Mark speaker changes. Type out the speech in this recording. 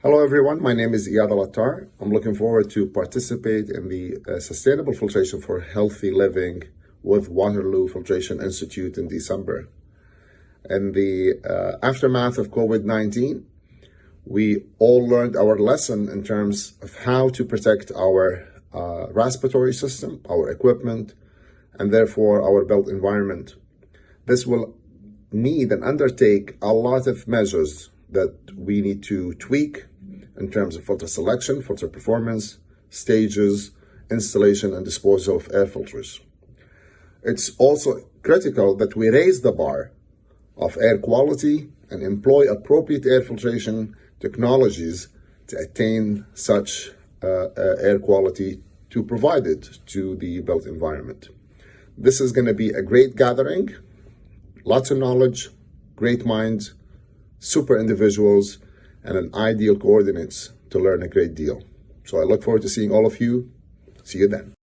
Speaker 1: Hello everyone, my name is Iyad Al-Attar. I'm looking forward to participate in the Sustainable Filtration for Healthy Living with Waterloo Filtration Institute in December. In the aftermath of COVID-19, we all learned our lesson in terms of how to protect our respiratory system, our equipment, and therefore our built environment. This will need and undertake a lot of measures that we need to tweak in terms of filter selection, filter performance, stages, installation, and disposal of air filters. It's also critical that we raise the bar of air quality and employ appropriate air filtration technologies to attain such air quality to provide it to the built environment. This is going to be a great gathering, lots of knowledge, great minds, super individuals, and an ideal coordinates to learn a great deal. So I look forward to seeing all of you. See you then.